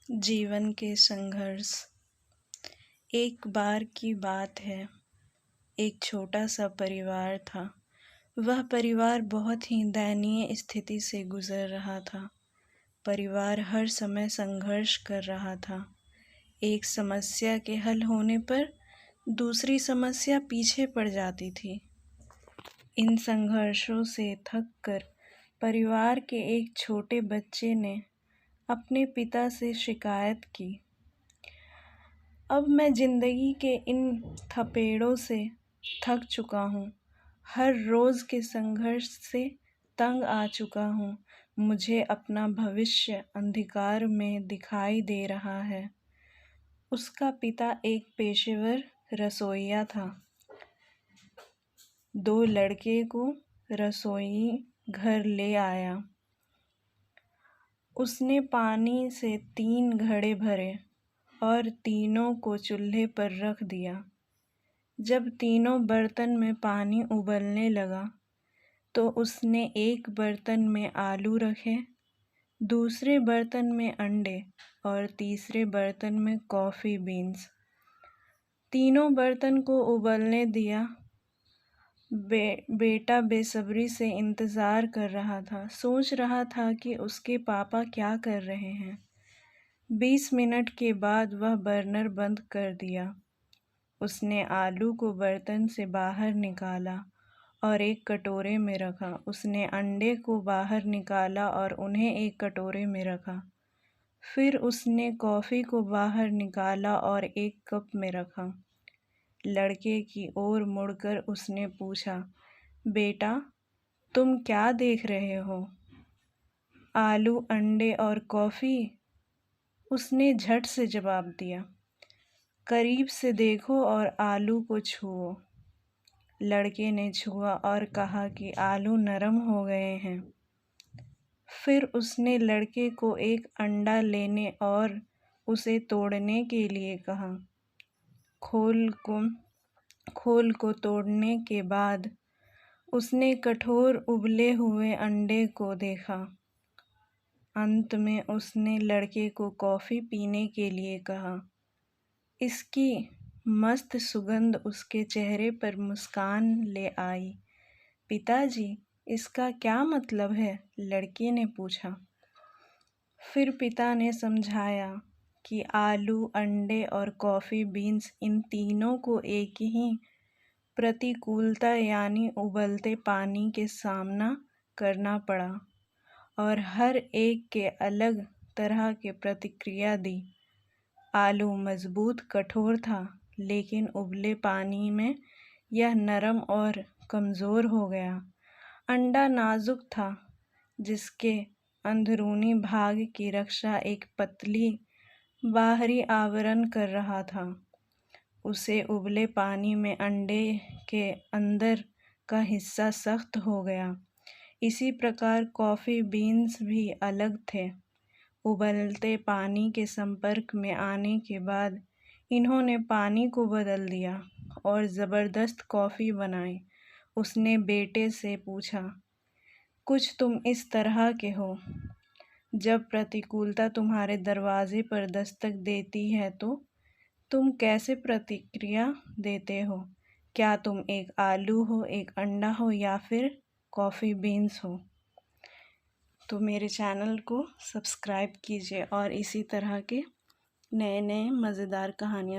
जीवन के संघर्ष। एक बार की बात है, एक छोटा सा परिवार था। वह परिवार बहुत ही दयनीय स्थिति से गुजर रहा था। परिवार हर समय संघर्ष कर रहा था। एक समस्या के हल होने पर दूसरी समस्या पीछे पड़ जाती थी। इन संघर्षों से थक कर परिवार के एक छोटे बच्चे ने अपने पिता से शिकायत की, अब मैं जिंदगी के इन थपेड़ों से थक चुका हूँ। हर रोज के संघर्ष से तंग आ चुका हूँ। मुझे अपना भविष्य अंधकार में दिखाई दे रहा है। उसका पिता एक पेशेवर रसोइया था। 2 लड़के को रसोई घर ले आया। उसने पानी से 3 घड़े भरे और तीनों को चूल्हे पर रख दिया। जब तीनों बर्तन में पानी उबलने लगा तो उसने एक बर्तन में आलू रखे, दूसरे बर्तन में अंडे और तीसरे बर्तन में कॉफ़ी बीन्स। तीनों बर्तन को उबलने दिया। बेटा बेसब्री से इंतज़ार कर रहा था, सोच रहा था कि उसके पापा क्या कर रहे हैं। 20 मिनट के बाद वह बर्नर बंद कर दिया। उसने आलू को बर्तन से बाहर निकाला और एक कटोरे में रखा। उसने अंडे को बाहर निकाला और उन्हें एक कटोरे में रखा। फिर उसने कॉफ़ी को बाहर निकाला और एक कप में रखा। लड़के की ओर मुड़कर उसने पूछा, बेटा, तुम क्या देख रहे हो? आलू, अंडे और कॉफ़ी, उसने झट से जवाब दिया। करीब से देखो और आलू को छुओ। लड़के ने छुआ और कहा कि आलू नरम हो गए हैं। फिर उसने लड़के को एक अंडा लेने और उसे तोड़ने के लिए कहा। खोल को तोड़ने के बाद उसने कठोर उबले हुए अंडे को देखा। अंत में उसने लड़के को कॉफ़ी पीने के लिए कहा। इसकी मस्त सुगंध उसके चेहरे पर मुस्कान ले आई। पिताजी, इसका क्या मतलब है? लड़के ने पूछा। फिर पिता ने समझाया कि आलू, अंडे और कॉफ़ी बीन्स, इन तीनों को एक ही प्रतिकूलता यानी उबलते पानी के सामना करना पड़ा और हर एक के अलग तरह के प्रतिक्रिया दी। आलू मजबूत कठोर था, लेकिन उबले पानी में यह नरम और कमज़ोर हो गया। अंडा नाजुक था, जिसके अंदरूनी भाग की रक्षा एक पतली बाहरी आवरण कर रहा था। उसे उबले पानी में अंडे के अंदर का हिस्सा सख्त हो गया। इसी प्रकार कॉफ़ी बीन्स भी अलग थे। उबलते पानी के संपर्क में आने के बाद इन्होंने पानी को बदल दिया और ज़बरदस्त कॉफ़ी बनाई। उसने बेटे से पूछा, कुछ तुम इस तरह के हो। जब प्रतिकूलता तुम्हारे दरवाजे पर दस्तक देती है तो तुम कैसे प्रतिक्रिया देते हो? क्या तुम एक आलू हो, एक अंडा हो या फिर कॉफ़ी बीन्स हो? तो मेरे चैनल को सब्सक्राइब कीजिए और इसी तरह के नए नए मज़ेदार कहानियाँ